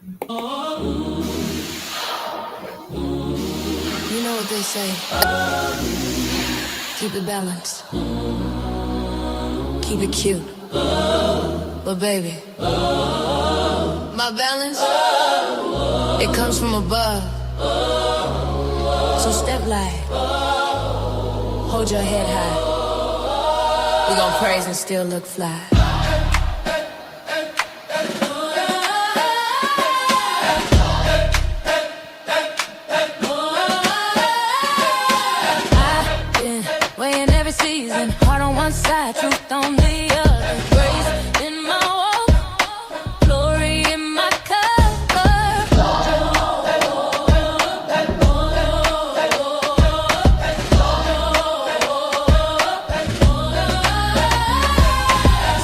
You know what they say. Keep it balanced. Keep it cute. But baby, my balance, it comes from above. So step light. Hold your head high. We gon' praise and still look fly. Weighing every season, heart on one side, truth on the other. Grace in my walk, glory in my cover.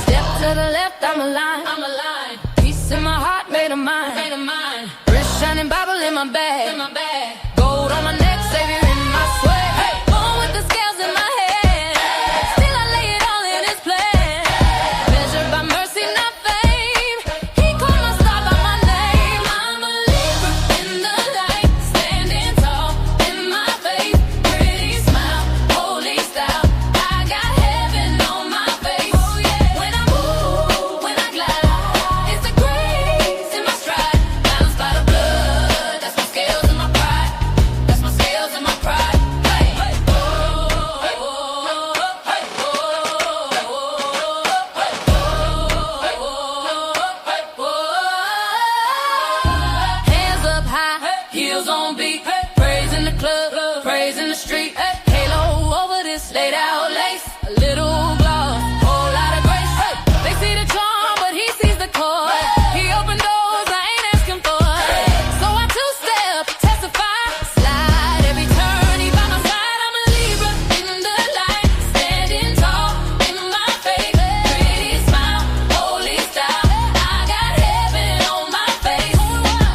Step to the left, I'm aligned. Peace in my heart, made of mine. Wrist shining, Bible in my bag. Gold on my neck, Savior in my sweat. Born with the scales in my head. Still I lay it all in His plan. Measured by mercy, not fame. He called my star by my name. I'm a Libra in the light, standing tall in my faith. Pretty smile, holy style. I got heaven on my face. When I move, when I glide, it's the grace in my stride. Balanced by the blood, that's my scales and my pride. That's my scales and my pride. Hands up high, heels on beat, praise in the club, praise in the street. Halo over this laid out lace, a little gloss, whole lot of grace. They see the charm, but He sees the core. He opened doors I ain't asking for, so I two-step, testify, slide every turn. He by my side. I'm a Libra in the light, standing tall in my faith. Pretty smile, holy style. I got heaven on my face.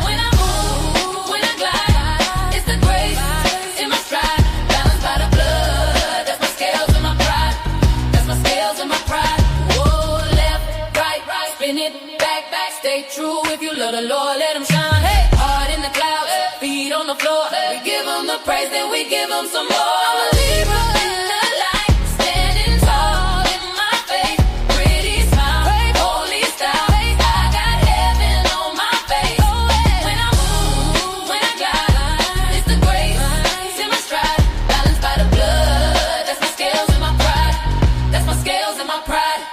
When I move, when I glide, it's the grace in my stride. Balanced by the blood, that's my scales and my pride. That's my scales and my pride. Whoa, left, right, spin it, back, stay true. If you love the Lord, let Him shine. Hey, heart in the clouds, feet on the floor. We give Him the praise, then we give Him some more. I'm a Libra in the light, standing tall in my faith. Pretty smile, holy style. I got heaven on my face. When I move, when I glide, it's the grace in my stride. Balanced by the blood, that's my scales and my pride. That's my scales and my pride.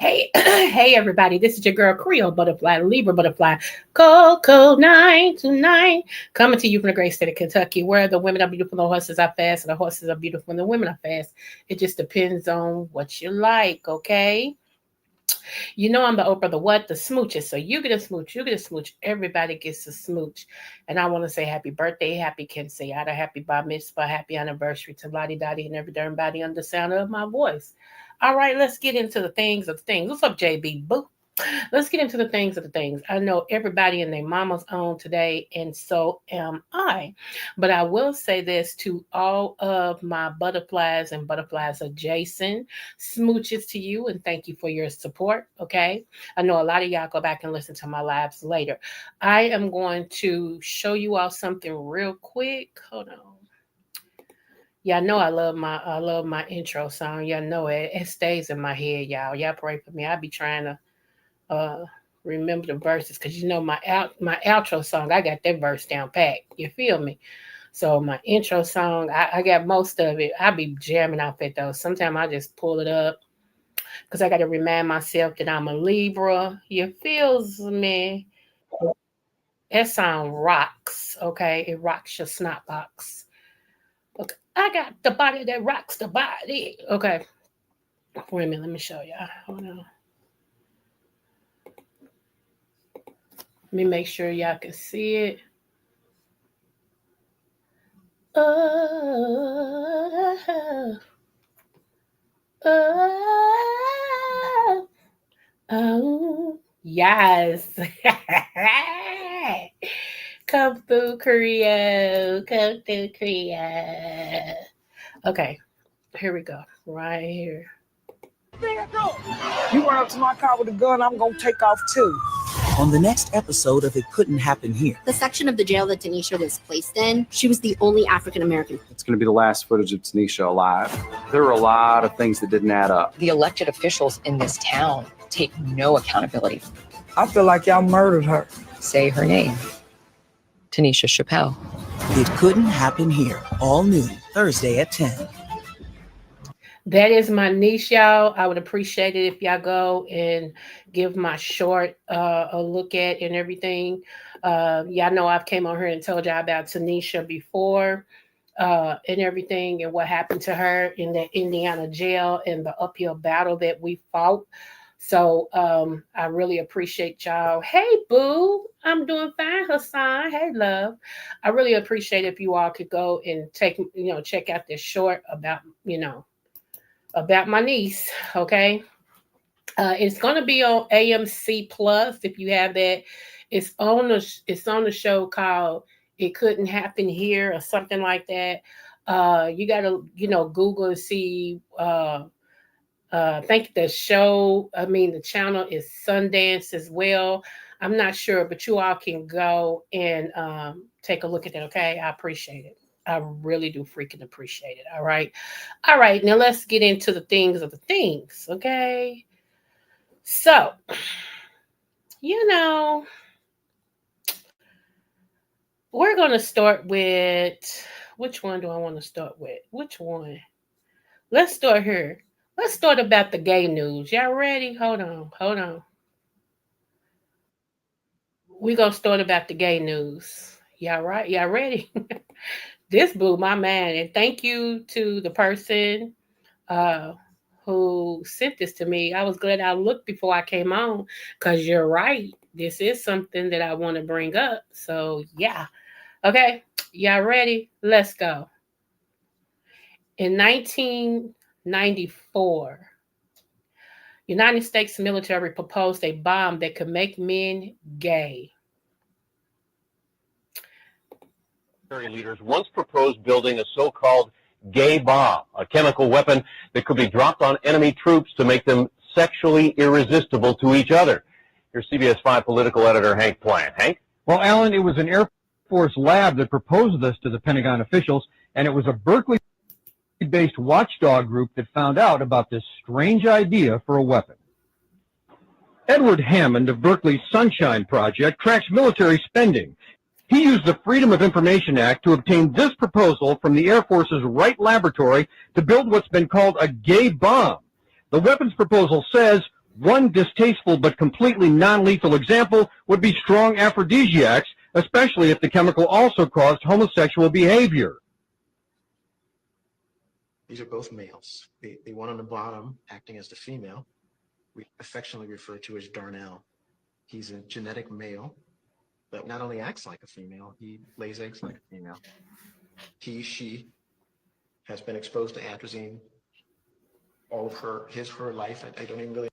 Hey, hey everybody, this is your girl Creole Butterfly, Libra Butterfly, Coco 929, coming to you from the great state of Kentucky, where the women are beautiful, the horses are fast, and the horses are beautiful, and the women are fast. It just depends on what you like, okay? You know I'm the Oprah, the what? The smooches. So you get a smooch, you get a smooch, everybody gets a smooch. And I want to say happy birthday, happy quinceañera, happy bar mitzvah, happy anniversary to Lottie Dottie and every darn body under the sound of my voice. All right, let's get into the things of the things. What's up, JB? Boo. Let's get into the things of the things. I know everybody and their mama's on today, and so am I. But I will say this to all of my butterflies and butterflies adjacent. Smooches to you, and thank you for your support. Okay. I know a lot of y'all go back and listen to my lives later. I am going to show you all something real quick. Hold on. Y'all know I love my intro song. Y'all know it. It stays in my head, y'all. Y'all pray for me. I be trying to uh remember the verses because you know my outro song, I got that verse down pat. You feel me? So my intro song, I got most of it. I be jamming off it though. Sometimes I just pull it up because I got to remind myself that I'm a Libra. You feels me? That song rocks. Okay, it rocks your snot box. Okay, I got the body that rocks the body. Okay, wait a minute. Let me show y'all. Hold on. Let me make sure y'all can see it. Oh, oh, oh, yes. Come through, Creole. Come through, Creole. Okay, here we go. Right here. You run up to my car with a gun, I'm going to take off too. On the next episode of It Couldn't Happen Here. The section of the jail that Tanisha was placed in, she was the only African American. It's going to be the last footage of Tanisha alive. There were a lot of things that didn't add up. The elected officials in this town take no accountability. I feel like y'all murdered her. Say her name. Tanisha Chappelle. It Couldn't Happen Here. All new Thursday at 10. That is my niche, y'all. I would appreciate it if y'all go and give my short a look at and everything. Y'all know I've came on here and told y'all about Tanisha before and everything and what happened to her in the Indiana jail and the uphill battle that we fought. So I really appreciate y'all. Hey, boo. I'm doing fine, Hassan. Hey, love. I really appreciate if you all could go and check out this short about my niece. Okay. It's going to be on AMC Plus. If you have that, it's on the show called It Couldn't Happen Here or something like that. You got to, Google and see, I think the channel is Sundance as well. I'm not sure, but you all can go and take a look at it. Okay. I appreciate it. I really do freaking appreciate it. All right. All right. Now let's get into the things of the things. Okay. So, we're going to start with, which one do I want to start with? Which one? Let's start here. Let's start about the gay news. Y'all ready? Hold on. We're going to start about the gay news. Y'all right? Y'all ready? This blew my mind. And thank you to the person who sent this to me. I was glad I looked before I came on because you're right. This is something that I want to bring up. So, yeah. Okay. Y'all ready? Let's go. In 1994, United States military proposed a bomb that could make men gay. Leaders once proposed building a so-called GayBomb, a chemical weapon that could be dropped on enemy troops to make them sexually irresistible to each other. Here's CBS 5 political editor Hank Plant. Hank? Well, Alan, it was an Air Force lab that proposed this to the Pentagon officials, and it was a Berkeley-based watchdog group that found out about this strange idea for a weapon. Edward Hammond of Berkeley's Sunshine Project tracks military spending. He used the Freedom of Information Act to obtain this proposal from the Air Force's Wright Laboratory to build what's been called a gay bomb. The weapons proposal says one distasteful but completely non-lethal example would be strong aphrodisiacs, especially if the chemical also caused homosexual behavior. These are both males. The one on the bottom, acting as the female, we affectionately refer to as Darnell. He's a genetic male, but not only acts like a female, he lays eggs like a female. She has been exposed to atrazine all of her life. I don't even really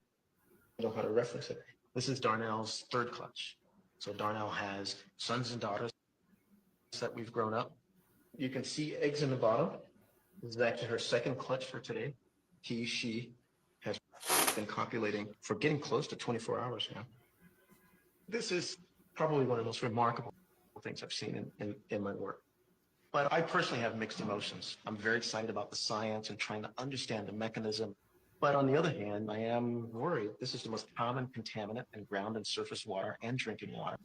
know how to reference it. This is Darnell's third clutch. So Darnell has sons and daughters that we've grown up. You can see eggs in the bottom. This is actually her second clutch for today. She has been copulating for getting close to 24 hours now. This is probably one of the most remarkable things I've seen in my work. But I personally have mixed emotions. I'm very excited about the science and trying to understand the mechanism. But on the other hand, I am worried. This is the most common contaminant in ground and surface water and drinking water.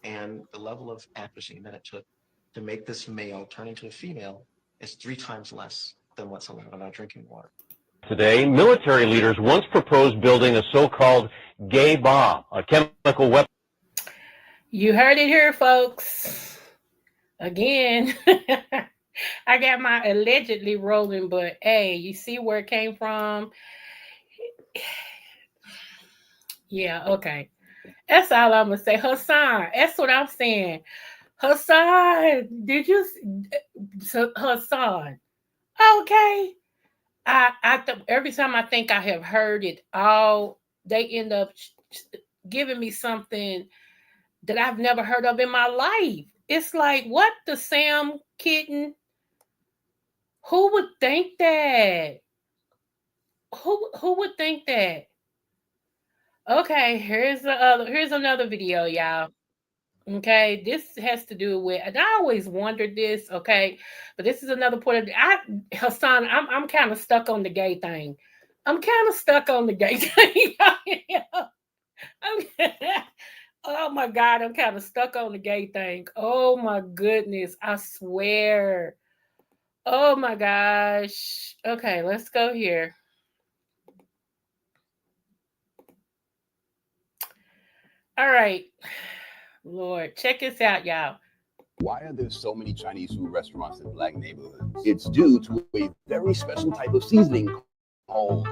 And the level of atrazine that it took to make this male turn into a female is 3 times less than what's allowed in our drinking water. Today, military leaders once proposed building a so-called gay bomb, a chemical weapon. You heard it here, folks. Again, I got my allegedly rolling, but hey, you see where it came from? Yeah, okay. That's all I'm going to say. Hassan, that's what I'm saying. Hassan, Hassan. Okay. Every time I think I have heard it all, they end up giving me something that I've never heard of in my life. It's like, what the Sam kitten? Who would think that? Who would think that? Okay, here's another video, y'all. Okay, this has to do with, and I always wondered this. Okay, but this is another point of Hassan. I'm kind of stuck on the gay thing. I'm kind of stuck on the gay thing. Oh my God, I'm kind of stuck on the gay thing. Oh my goodness, I swear. Oh my gosh. Okay, let's go here. All right. Lord, check this out, y'all. Why are there so many Chinese food restaurants in black neighborhoods? It's due to a very special type of seasoning called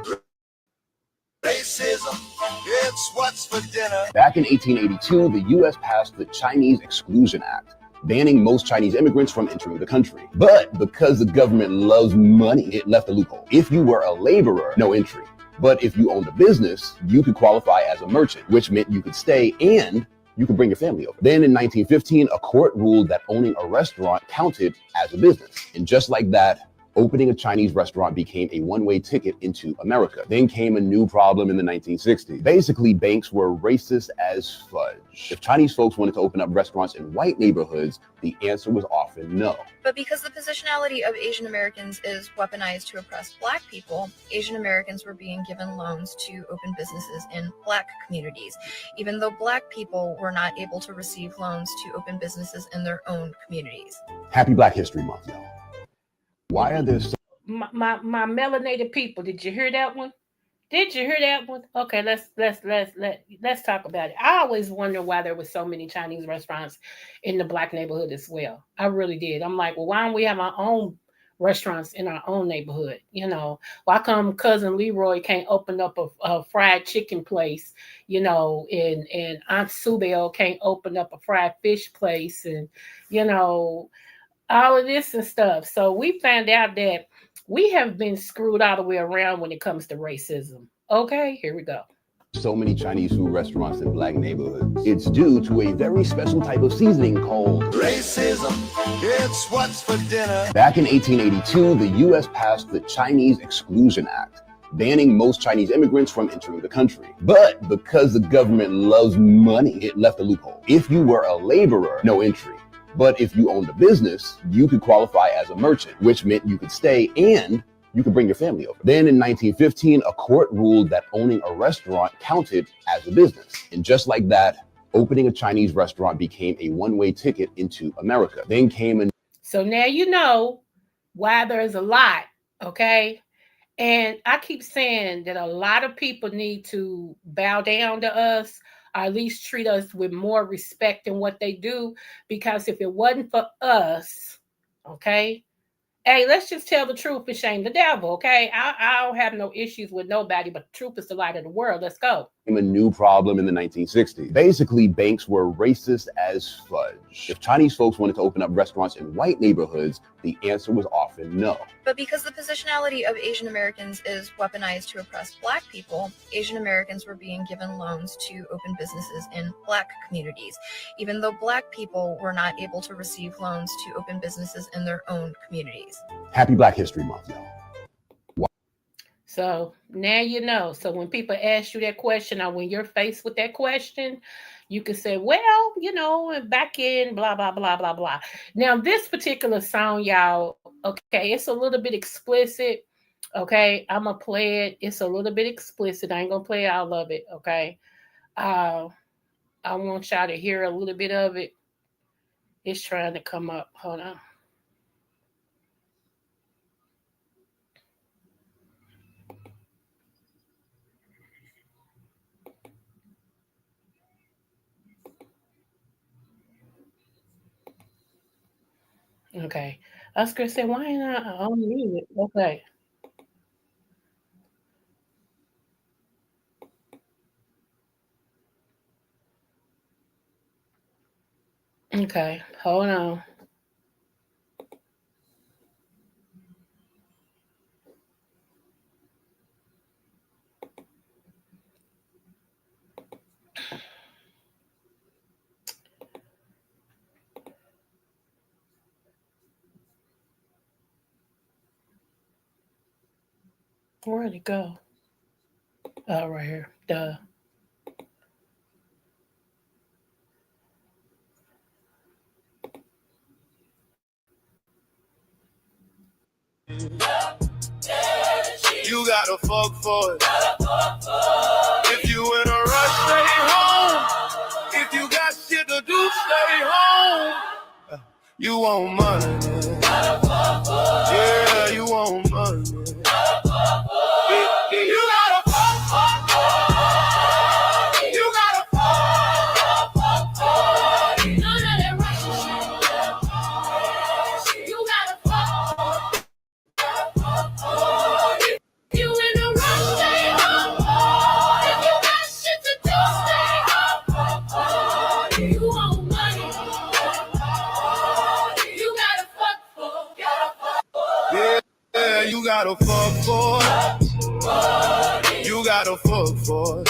racism. It's what's for dinner. Back in 1882, the U.S. passed the Chinese Exclusion Act, banning most Chinese immigrants from entering the country. But because the government loves money, it left a loophole. If you were a laborer, no entry. But if you owned a business, you could qualify as a merchant, which meant you could stay and you could bring your family over. Then in 1915, a court ruled that owning a restaurant counted as a business. And just like that, opening a Chinese restaurant became a one-way ticket into America. Then came a new problem in the 1960s. Basically, banks were racist as fudge. If Chinese folks wanted to open up restaurants in white neighborhoods, the answer was often no. But because the positionality of Asian Americans is weaponized to oppress Black people, Asian Americans were being given loans to open businesses in Black communities, even though Black people were not able to receive loans to open businesses in their own communities. Happy Black History Month, y'all. Why are there so my melanated people? Did you hear that one? Did you hear that one? Okay, let's talk about it. I always wonder why there were so many Chinese restaurants in the Black neighborhood as well. I really did. I'm like, well, why don't we have our own restaurants in our own neighborhood? You know, why come cousin Leroy can't open up a fried chicken place? You know, and Aunt Subel can't open up a fried fish place, and you know, all of this and stuff. So we found out that we have been screwed all the way around when it comes to racism. Okay, here we go. So many Chinese food restaurants in Black neighborhoods? It's due to a very special type of seasoning called racism. It's what's for dinner. Back in 1882, the U.S. passed the Chinese Exclusion Act, banning most Chinese immigrants from entering the country. But because the government loves money, it left a loophole. If you were a laborer, no entry. But if you owned a business, you could qualify as a merchant, which meant you could stay and you could bring your family over. Then in 1915, a court ruled that owning a restaurant counted as a business. And just like that, opening a Chinese restaurant became a one-way ticket into America. Then came a... So now you know why there's a lot, okay? And I keep saying that a lot of people need to bow down to us, or at least treat us with more respect than what they do. Because if it wasn't for us, okay, hey, let's just tell the truth and shame the devil, okay? I don't have no issues with nobody, but the truth is the light of the world. Let's go. A new problem in the 1960s. Basically, banks were racist as fudge. If Chinese folks wanted to open up restaurants in white neighborhoods, the answer was often no. But because the positionality of Asian Americans is weaponized to oppress Black people, Asian Americans were being given loans to open businesses in Black communities, even though Black people were not able to receive loans to open businesses in their own communities. Happy Black History Month, y'all. So now you know. So when people ask you that question, or when you're faced with that question, you can say, well, you know, back in blah, blah, blah, blah, blah. Now, this particular song, y'all, okay, it's a little bit explicit. Okay, I'm going to play it. It's a little bit explicit. I ain't going to play all of it. Okay. I want y'all to hear a little bit of it. It's trying to come up. Hold on. Okay. Oscar said, why not on music? Okay. Okay. Hold on. Where'd it go? Oh, right here. Duh. You gotta fuck for it. If you in a rush, stay home. If you got shit to do, stay home. You want money. Yeah, you want money. You gotta fuck for it. You gotta fuck for it. None of that rush shit. You gotta fuck for it. You in a rush, stay home. If you got shit to do, stay home. You want money. You gotta fuck for it. Yeah, you gotta fuck for it. You gotta fuck for it.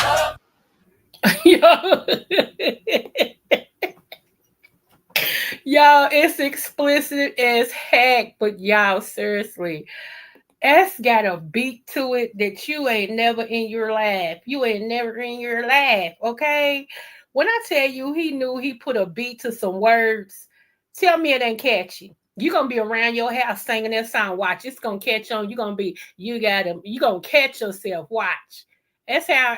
Y'all, it's explicit as heck, but y'all, seriously, S got a beat to it that you ain't never in your life. You ain't never in your life, okay? When I tell you he knew he put a beat to some words, tell me it ain't catchy. You're gonna be around your house singing that song. Watch, it's gonna catch on. You're gonna be, you gonna catch yourself. Watch. That's how.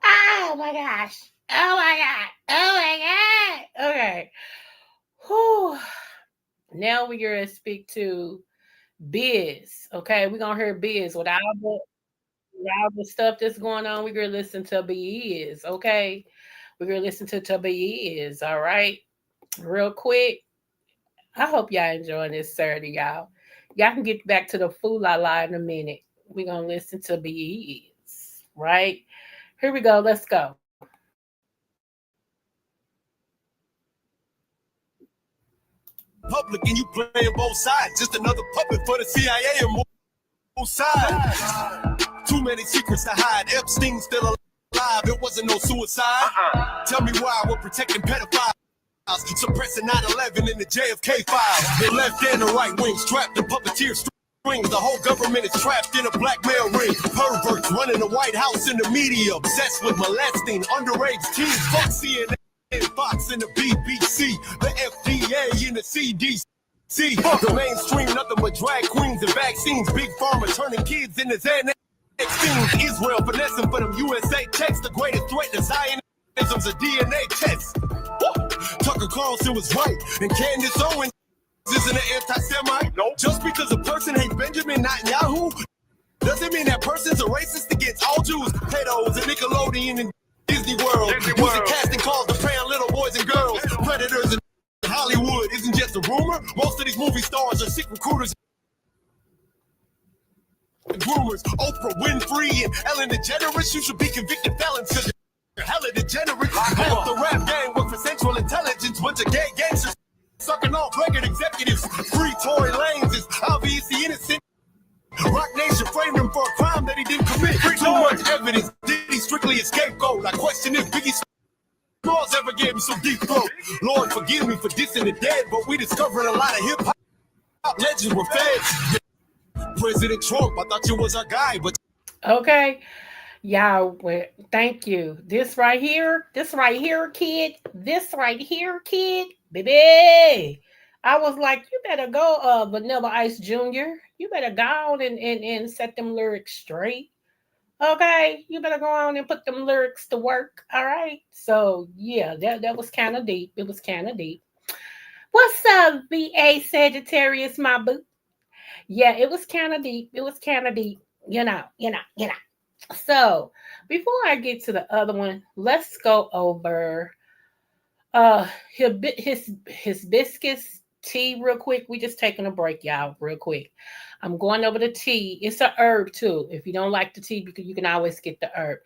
Oh my gosh. Oh my God. Oh my God. Okay. Whew. Now we're going to speak to Biz. Okay. We're going to hear Biz with all the stuff that's going on. We're going to listen to Biz. Okay. We're going to listen to Biz. All right. Real quick. I hope y'all enjoying this Saturday, y'all. Y'all can get back to the fool la la in a minute. We're going to listen to Biz. Right. Here we go. Let's go. public and you playing both sides. Just another puppet for the CIA and both sides. Too many secrets to hide. Epstein's still alive. It wasn't no suicide. Tell me why we're protecting pedophiles. Suppressing 9/11 in the JFK files. The left and the right wings trapped in puppeteer strings. The whole government is trapped in a blackmail ring. Perverts running the White House and the media. Obsessed with molesting underage teens. Fuck CNN. Fox and the BBC, the FDA and the CDC. Fuck the mainstream, nothing but drag queens and vaccines. Big pharma turning kids into Xanax. Israel finessing for them USA checks. The greatest threat to Zionism's a DNA test. Tucker Carlson was right, and Candace Owens isn't an anti-Semite. No. Just because a person hates Benjamin Netanyahu doesn't mean that person's a racist against all Jews, pedos, and Nickelodeon and Disney World. Using casting calls to prey on little boys and girls. Predators in Hollywood isn't just a rumor. Most of these movie stars are sick recruiters and groomers. Oprah Winfrey and Ellen DeGeneres, you should be convicted felons because you're hella degenerate. Half the rap gang work for Central Intelligence. Bunch of gay gangsters sucking off record executives. Free Tory Lanez is obviously innocent. Rock Nation framed him for a crime that he didn't commit. Too much evidence. Did he strictly a scapegoat? I question if Biggie Smalls ever gave him some deep throat. Lord, forgive me for dissing the dead, but we discovered a lot of hip-hop legends were feds. President Trump, I thought you was our guy, but... Okay. Y'all, thank you. This right here, kid. This right here, kid. Baby. I was like, you better go, Vanilla Ice Jr. You better go on and set them lyrics straight. Okay? You better go on and put them lyrics to work. All right? So, yeah, that was kind of deep. It was kind of deep. What's up, VA Sagittarius, my boo? Yeah, it was kind of deep. It was kind of deep. You know. So, before I get to the other one, let's go over hibiscus tea real quick. We just taking a break, y'all, real quick. I'm going over the tea. It's an herb too. If you don't like the tea, because you can always get the herb.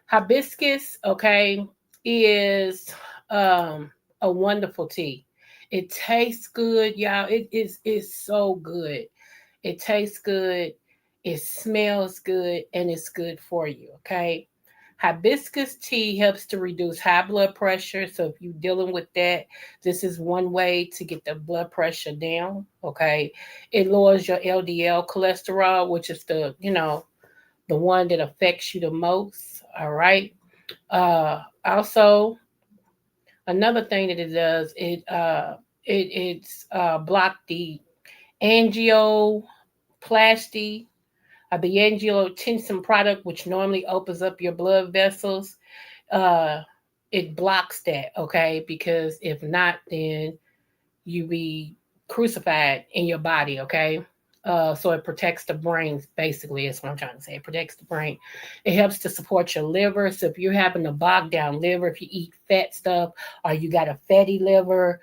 Hibiscus, okay, is a wonderful tea. It tastes good, y'all. It's so good. It tastes good. It smells good, and it's good for you, okay? Hibiscus tea helps to reduce high blood pressure. So if you're dealing with that, this is one way to get the blood pressure down. Okay. It lowers your LDL cholesterol, which is the, the one that affects you the most. All right. Also, another thing that it does, it's block the angioplasty, the angiotensin product, which normally opens up your blood vessels. Uh, it blocks that, okay? Because if not, then you be crucified in your body, okay? So it protects the brain, basically, is what I'm trying to say. It protects the brain. It helps to support your liver. So if you're having a bogged down liver, if you eat fat stuff, or you got a fatty liver,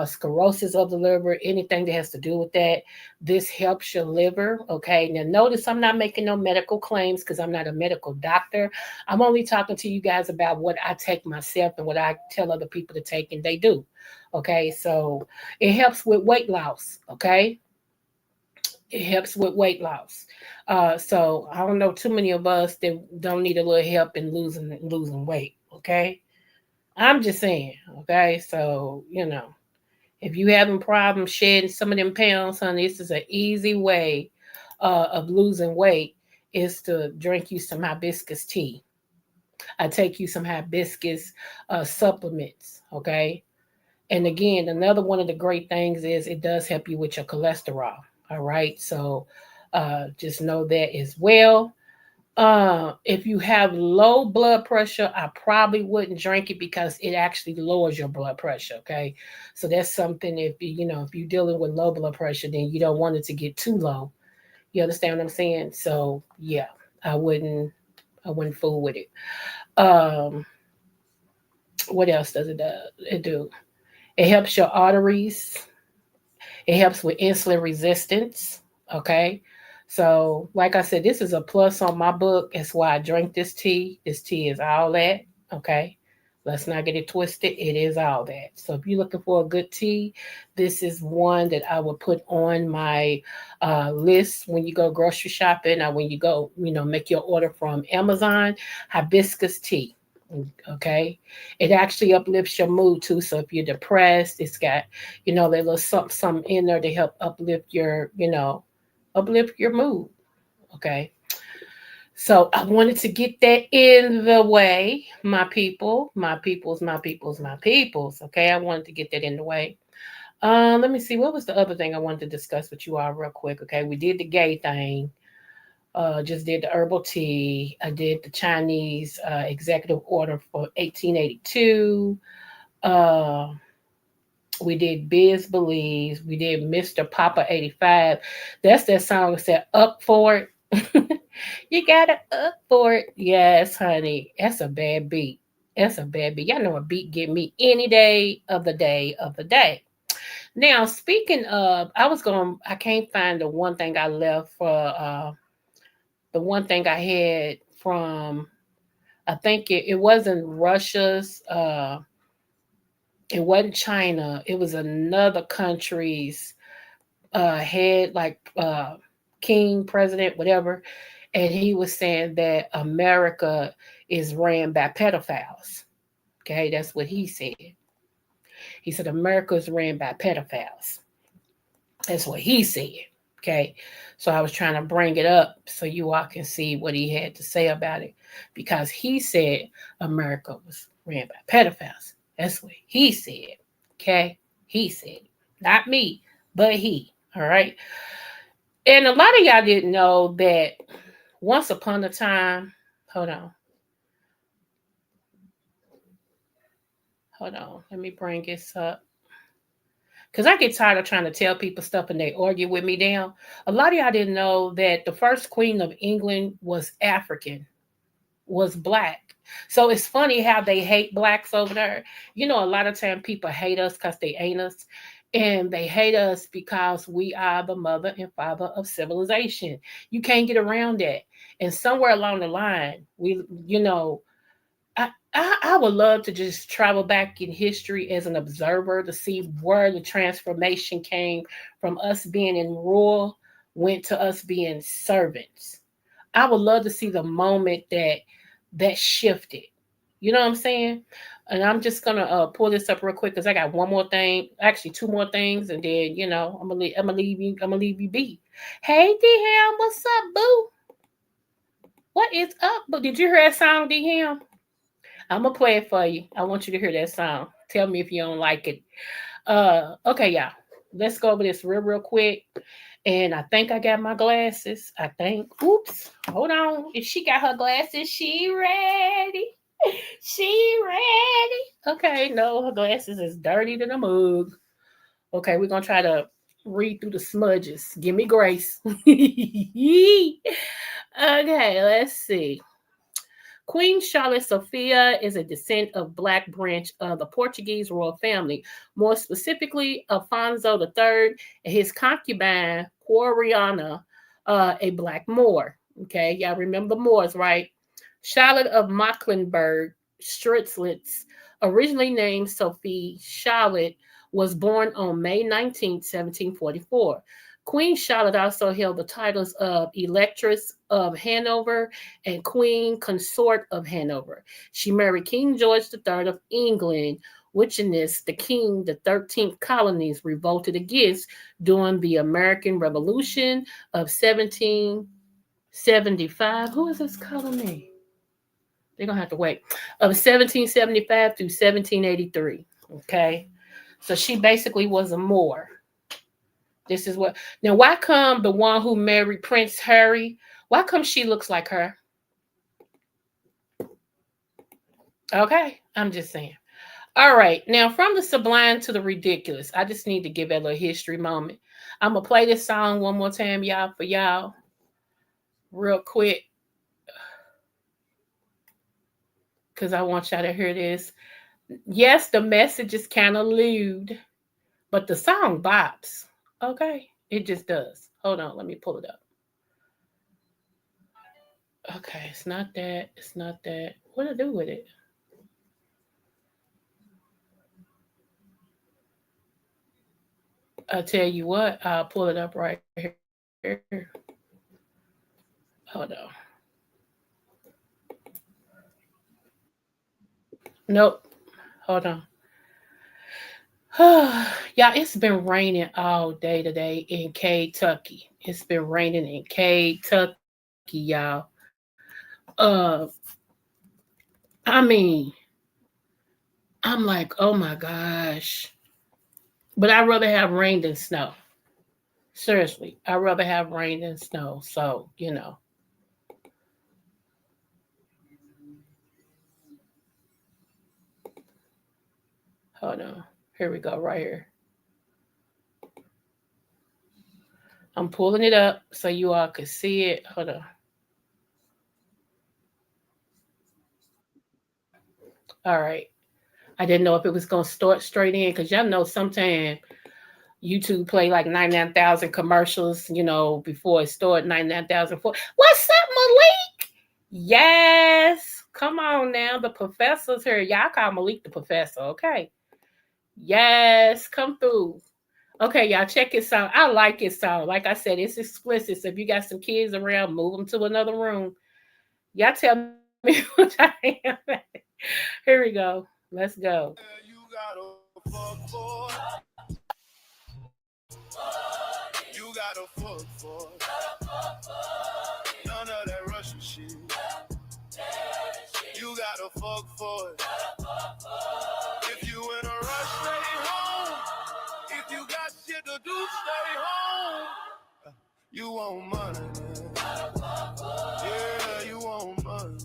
sclerosis of the liver, anything that has to do with that, this helps your liver, okay? Now notice I'm not making no medical claims because I'm not a medical doctor. I'm only talking to you guys about what I take myself and what I tell other people to take, and they do. Okay, so it helps with weight loss, okay? It helps with weight loss. So I don't know too many of us that don't need a little help in losing weight, okay? I'm just saying, okay? So, if you having problems shedding some of them pounds, honey, this is an easy way of losing weight is to drink you some hibiscus tea. I take you some hibiscus supplements, okay? And again, another one of the great things is it does help you with your cholesterol. All right. So just know that as well. If you have low blood pressure, I probably wouldn't drink it because it actually lowers your blood pressure. Okay. So that's something if you're dealing with low blood pressure, then you don't want it to get too low. You understand what I'm saying? So yeah, I wouldn't fool with it. What else does it do? It helps your arteries. It helps with insulin resistance. Okay. So, like I said, this is a plus on my book. That's why I drink this tea. This tea is all that. Okay. Let's not get it twisted. It is all that. So, if you're looking for a good tea, this is one that I would put on my list when you go grocery shopping or when you go, make your order from Amazon. Hibiscus tea. Okay, it actually uplifts your mood too. So if you're depressed, it's got that little something in there to help uplift your mood. Okay, so I wanted to get that in the way, my peoples. Okay, I wanted to get that in the way. Let me see, what was the other thing I wanted to discuss with you all real quick? Okay, we did the gay thing. Just did the herbal tea. I did the Chinese executive order for 1882. We did Biz Believes. We did Mr. Papa 85. That's that song that said up for it. You gotta up for it. Yes, honey. That's a bad beat. That's a bad beat. Y'all know a beat get me any day of the day of the day. Now, speaking of, I can't find the one thing I left for the one thing I had from, I think it wasn't Russia's, it wasn't China, it was another country's head, like king, president, whatever. And he was saying that America is ran by pedophiles. Okay, that's what he said. He said America is ran by pedophiles. That's what he said. Okay, so I was trying to bring it up so you all can see what he had to say about it, because he said America was ran by pedophiles. That's what he said. Okay, he said, not me, but he. All right, and a lot of y'all didn't know that once upon a time. Hold on. Let me bring this up. Because I get tired of trying to tell people stuff and they argue with me down. A lot of y'all didn't know that the first queen of England was African, was black. So it's funny how they hate blacks over there. A lot of time people hate us because they ain't us. And they hate us because we are the mother and father of civilization. You can't get around that. And somewhere along the line, I would love to just travel back in history as an observer to see where the transformation came from us being in rule, went to us being servants. I would love to see the moment that that shifted. You know what I'm saying? And I'm just gonna pull this up real quick because I got one more thing, actually two more things, and then I'm gonna leave you be. Hey D Ham, what's up, boo? What is up, boo? Did you hear that song, D Ham? I'm gonna play it for you. I want you to hear that song. Tell me if you don't like it. Okay, y'all. Let's go over this real quick. And I think I got my glasses. I think. Oops. Hold on. If she got her glasses, she ready. She ready. Okay, no, her glasses is dirty than a mug. Okay, we're gonna try to read through the smudges. Give me grace. Okay, let's see. Queen Charlotte Sophia is a descent of Black branch of the Portuguese royal family, more specifically Afonso III and his concubine, Gloriana, a Black Moor. Okay, y'all remember the Moors, right? Charlotte of Mecklenburg, Strelitz, originally named Sophie Charlotte, was born on May 19, 1744. Queen Charlotte also held the titles of Electress of Hanover and Queen Consort of Hanover. She married King George III of England, which in this, the king, the 13th colonies revolted against during the American Revolution of 1775. Who is this colony? They're going to have to wait. Of 1775 through 1783. Okay. So she basically was a Moor. This is what. Now, why come the one who married Prince Harry, why come she looks like her? Okay. I'm just saying. All right. Now, from the sublime to the ridiculous, I just need to give that a little history moment. I'm going to play this song one more time, y'all, for y'all. Real quick. Because I want y'all to hear this. Yes, the message is kind of lewd, but the song bops. Okay? It just does. Hold on. Let me pull it up. Okay. It's not that. It's not that. What do I do with it? I'll tell you what. I'll pull it up right here. Hold on. Nope. Hold on. Yeah, it's been raining all day today in Kentucky. It's been raining in Kentucky, y'all. I mean, I'm like, oh my gosh. But I'd rather have rain than snow. Seriously, I'd rather have rain than snow. So, Hold on. Here we go, right here. I'm pulling it up so you all can see it. Hold on. All right. I didn't know if it was going to start straight in because y'all know sometimes YouTube play like 99,000 commercials, before it started 99,000. What's up, Malik? Yes. Come on now. The professor's here. Y'all call Malik the professor, okay? Yes. Come through. Okay, y'all, check his song. I like his song. Like I said, it's explicit. So if you got some kids around, move them to another room. Y'all tell me what I am. Here we go. Let's go. You gotta fuck for it. You gotta fuck for it. None of that Russian shit. You gotta fuck for it. If you in a rush, stay home. If you got shit to do, stay home. You want money, man. Yeah, you want money, man.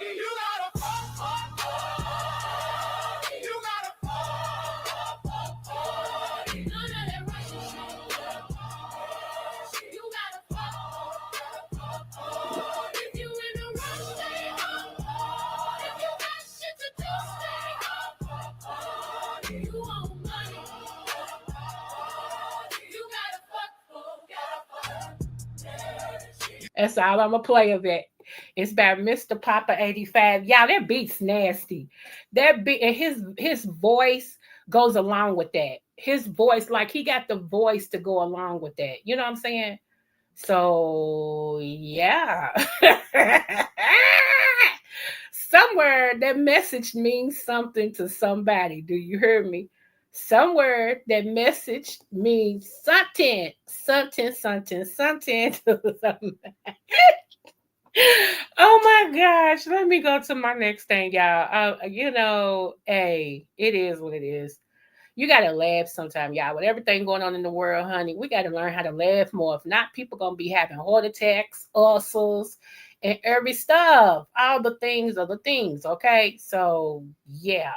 You gotta fuck for it. You gotta fuck for it. None of that Russian shit. You gotta fuck for it. If you in a rush, stay home. If you got shit to do, stay home. You want money. You gotta fuck for it. That's all I'm going to play of it. It's by Mr. Papa 85. Y'all, that beat's nasty. That beat, and his voice goes along with that. His voice, like he got the voice to go along with that. You know what I'm saying? So yeah. Somewhere that message means something to somebody. Do you hear me? Somewhere that message means something to somebody. Oh my gosh. Let me go to my next thing, y'all. Hey, it is what it is. You gotta laugh sometime, y'all. With everything going on in the world, honey, we gotta learn how to laugh more. If not, people gonna be having heart attacks, ulcers, and every stuff. All the things are the things, okay? So yeah.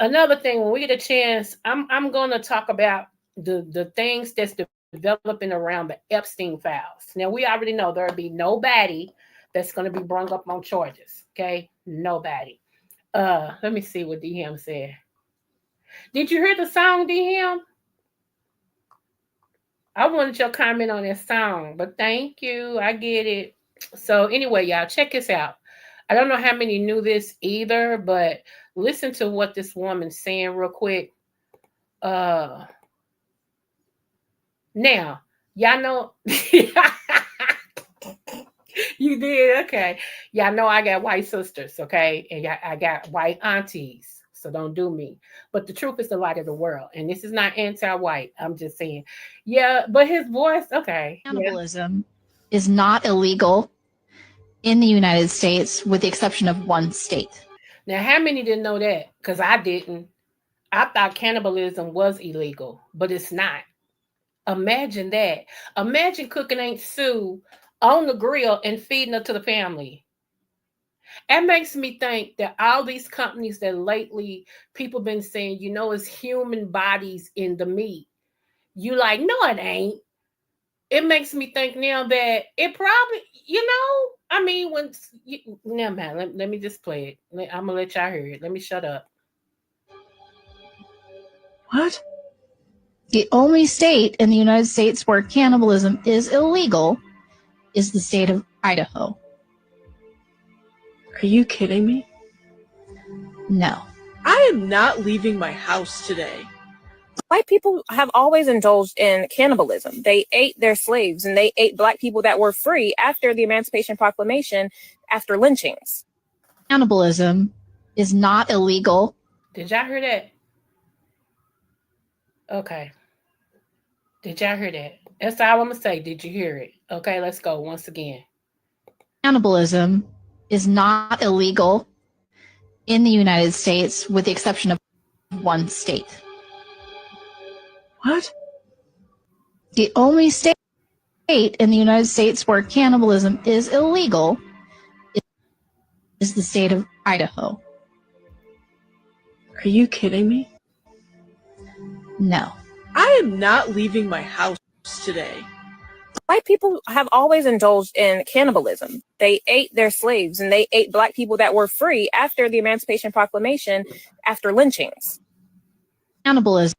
Another thing, when we get a chance, I'm gonna talk about the things that's developing around the Epstein files. Now we already know there'll be nobody that's gonna be brought up on charges. Okay, nobody. Let me see what DM said. Did you hear the song, DM? I wanted your comment on that song, but thank you. I get it. So anyway, y'all, check this out. I don't know how many knew this either, but listen to what this woman's saying real quick. Now, y'all know you did, okay. Y'all know I got white sisters, okay, and I got white aunties. So don't do me. But the truth is the light of the world, and this is not anti-white. I'm just saying, yeah. But his voice, okay. Cannibalism is not illegal in the United States, with the exception of one state. Now, how many didn't know that? Because I didn't. I thought cannibalism was illegal, but it's not. Imagine that. Imagine cooking Aunt Sue on the grill and feeding her to the family. That makes me think that all these companies that lately people been saying, it's human bodies in the meat. You like, no, it ain't. It makes me think now that it probably, never mind. Let me just play it. I'm gonna let y'all hear it. Let me shut up. What? The only state in the United States where cannibalism is illegal is the state of Idaho. Are you kidding me? No. I am not leaving my house today. White people have always indulged in cannibalism. They ate their slaves and they ate Black people that were free after the Emancipation Proclamation, after lynchings. Cannibalism is not illegal. Did y'all hear that? Okay. Did y'all hear that? That's all I'm going to say. Did you hear it? Okay, let's go once again. Cannibalism is not illegal in the United States, with the exception of one state. What? The only state in the United States where cannibalism is illegal is the state of Idaho. Are you kidding me? No. I am not leaving my house today. White people have always indulged in cannibalism. They ate their slaves and they ate Black people that were free after the Emancipation Proclamation, after lynchings. Cannibalism.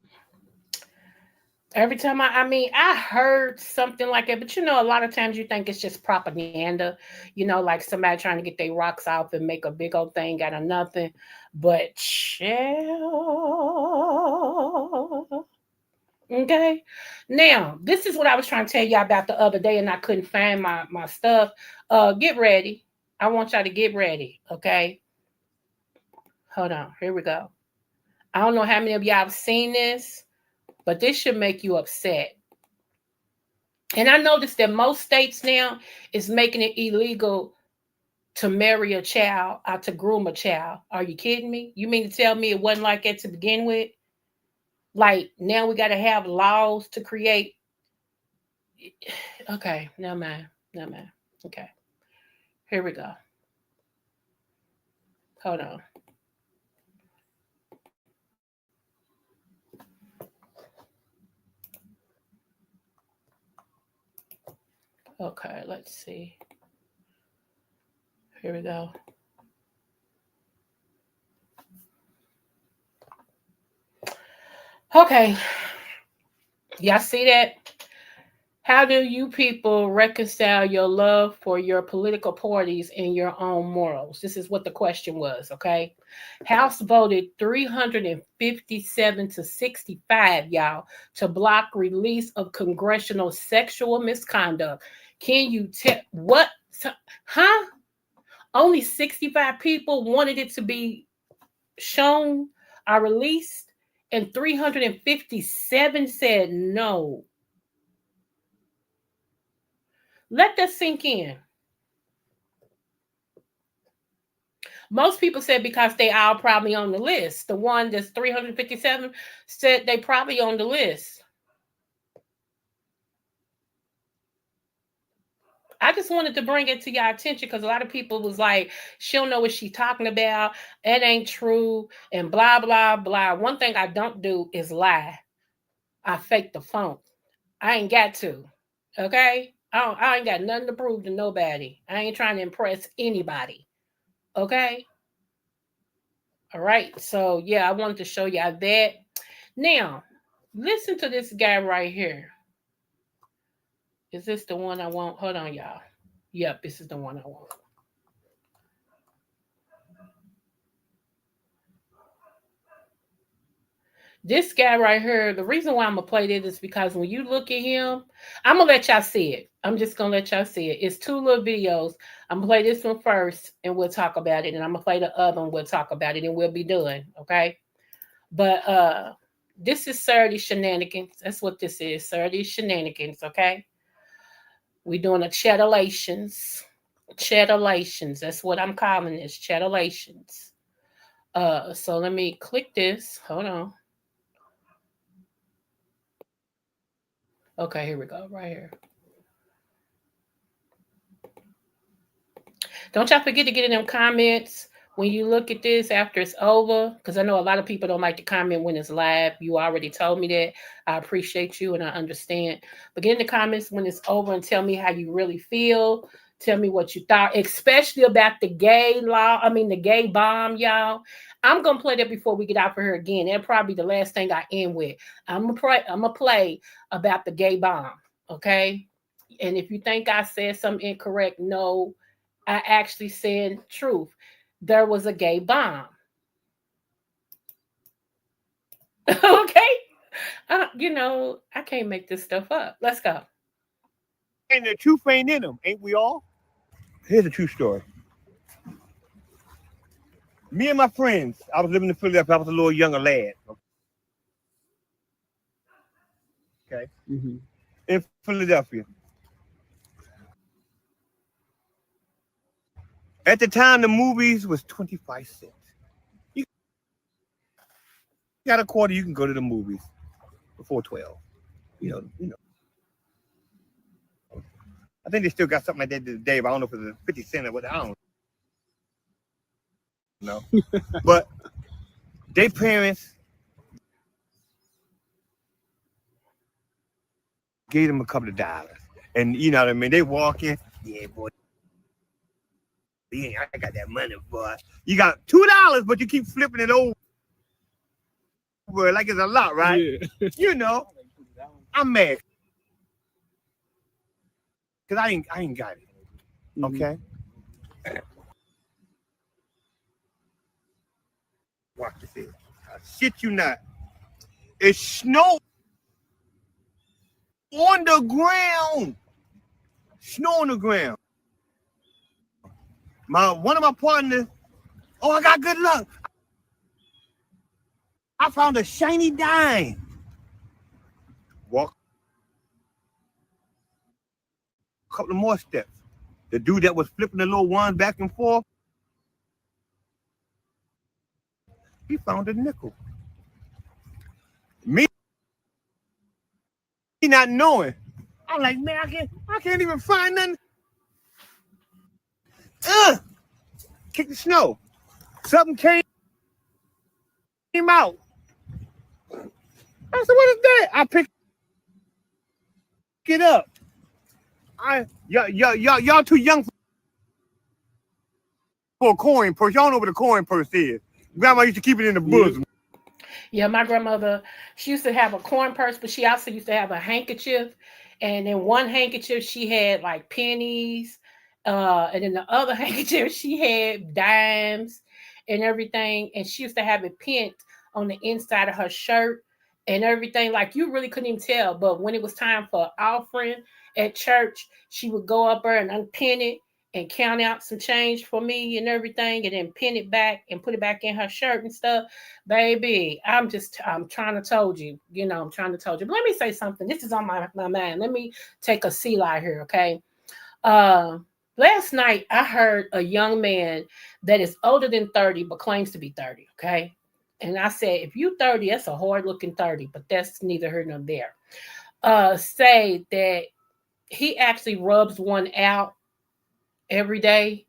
Every time I heard something like that, but a lot of times you think it's just propaganda, like somebody trying to get their rocks off and make a big old thing out of nothing. But okay. Now, this is what I was trying to tell y'all about the other day, and I couldn't find my stuff. Get ready. I want y'all to get ready, okay? Hold on. Here we go. I don't know how many of y'all have seen this, but this should make you upset. And I noticed that most states now is making it illegal to marry a child or to groom a child. Are you kidding me? You mean to tell me it wasn't like that to begin with? Like, now we got to have laws to create. Okay, never mind. Okay, here we go. Hold on. Okay, let's see. Here we go. Okay. Y'all see that? How do you people reconcile your love for your political parties and your own morals? This is what the question was, okay? House voted 357 to 65, y'all, to block release of congressional sexual misconduct. Can you tell what? Huh? Only 65 people wanted it to be shown or released, and 357 said no. Let that sink in. Most people said because they all probably on the list. The one that's 357 said they probably on the list. I just wanted to bring it to your attention because a lot of people was like, she don't know what she's talking about. It ain't true and blah, blah, blah. One thing I don't do is lie. I fake the funk. I ain't got to. Okay? I ain't got nothing to prove to nobody. I ain't trying to impress anybody. Okay? All right. So, yeah, I wanted to show y'all that. Now, listen to this guy right here. Is this the one I want? Hold on, y'all. Yep, this is the one I want. This guy right here, the reason why I'm going to play this is because when you look at him, I'm going to let y'all see it. I'm just going to let y'all see it. It's two little videos. I'm going to play this one first, and we'll talk about it. And I'm going to play the other one. We'll talk about it, and we'll be done, okay? But this is Saturday Shenanigans. That's what this is, Saturday Shenanigans, okay? We're doing a chatalyations. Chatalyations. That's what I'm calling this, chatalyations. So let me click this. Hold on. Okay, here we go, right here. Don't y'all forget to get in them comments when you look at this after it's over, because I know a lot of people don't like to comment when it's live. You already told me that. I appreciate you and I understand. But get in the comments when it's over and tell me how you really feel. Tell me what you thought, especially about the gay law. I mean, the GayBomb, y'all. I'm going to play that before we get out for her again. That'll probably be the last thing I end with. I'm gonna play about the GayBomb, okay? And if you think I said something incorrect, no, I actually said truth. There was a GayBomb. Okay? You know, I can't make this stuff up. Let's go. And the truth ain't in them, ain't we all? Here's a true story. Me and my friends, I was living in Philadelphia. I was a little younger lad. Okay. Mm-hmm. In Philadelphia. At the time, the movies was 25 cents. You got a quarter, you can go to the movies before 12. You know. I think they still got something like that today, but I don't know if it's 50 cents or what. I don't know. But their parents gave them a couple of dollars. And you know what I mean? They walk in, yeah, boy. Yeah, I got that money, boy. You got $2, but you keep flipping it over like it's a lot, right? Yeah. You know, I'm mad. Because I ain't got it. Okay? Mm-hmm. Watch this here. I shit you not. It's snow on the ground. Snow on the ground. One of my partners, oh, I got good luck. I found a shiny dime. Walk a couple of more steps. The dude that was flipping the little ones back and forth, he found a nickel. Me not knowing, I'm like, man, I can't even find nothing. Kick the snow. Something came out. I said, what is that? I picked it up. Y'all too young for a coin purse. Y'all know what a coin purse is. Grandma used to keep it in the bosom. Yeah, my grandmother, she used to have a coin purse, but she also used to have a handkerchief. And in one handkerchief, she had like pennies. And in the other handkerchief, she had dimes and everything. And she used to have it pinned on the inside of her shirt and everything. Like you really couldn't even tell. But when it was time for offering at church, she would go up there and unpin it and count out some change for me and everything, and then pin it back and put it back in her shirt and stuff. Baby, I'm trying to told you, I'm trying to told you. But let me say something. This is on my mind. Let me take a sea light here, okay? Last night I heard a young man that is older than 30 but claims to be 30, okay? And I said, if you 30, that's a hard looking 30, but that's neither here nor there. Say that he actually rubs one out every day.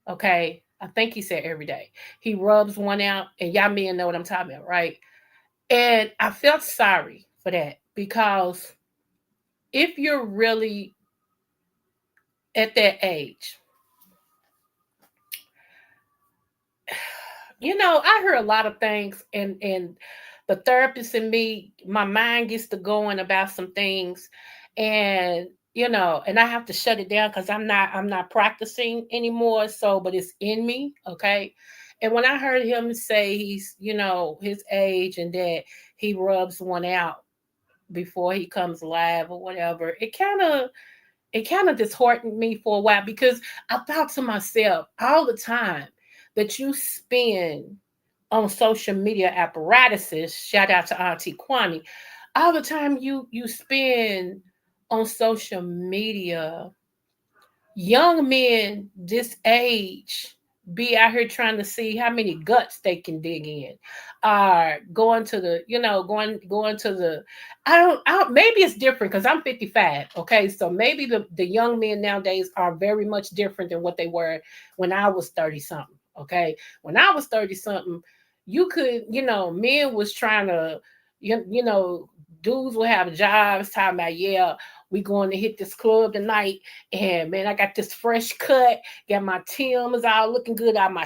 Okay. I think he said every day. He rubs one out, and y'all men know what I'm talking about, right? And I felt sorry for that because if you're really at that age, I hear a lot of things, and the therapist in me, my mind gets to going about some things, and and I have to shut it down because I'm not practicing anymore. So, but it's in me, okay. And when I heard him say he's his age and that he rubs one out before he comes live or whatever, it kind of disheartened me for a while because I thought to myself all the time that you spend on social media apparatuses. Shout out to Auntie Kwani. All the time you spend on social media, young men this age be out here trying to see how many guts they can dig in. Going to the, going to the, I don't maybe it's different because I'm 55. Okay. So maybe the young men nowadays are very much different than what they were when I was 30 something. Okay. When I was 30 something, you could, men was trying to, dudes will have jobs talking about, yeah, we going to hit this club tonight, and man, I got this fresh cut, got my Timbs all looking good, got my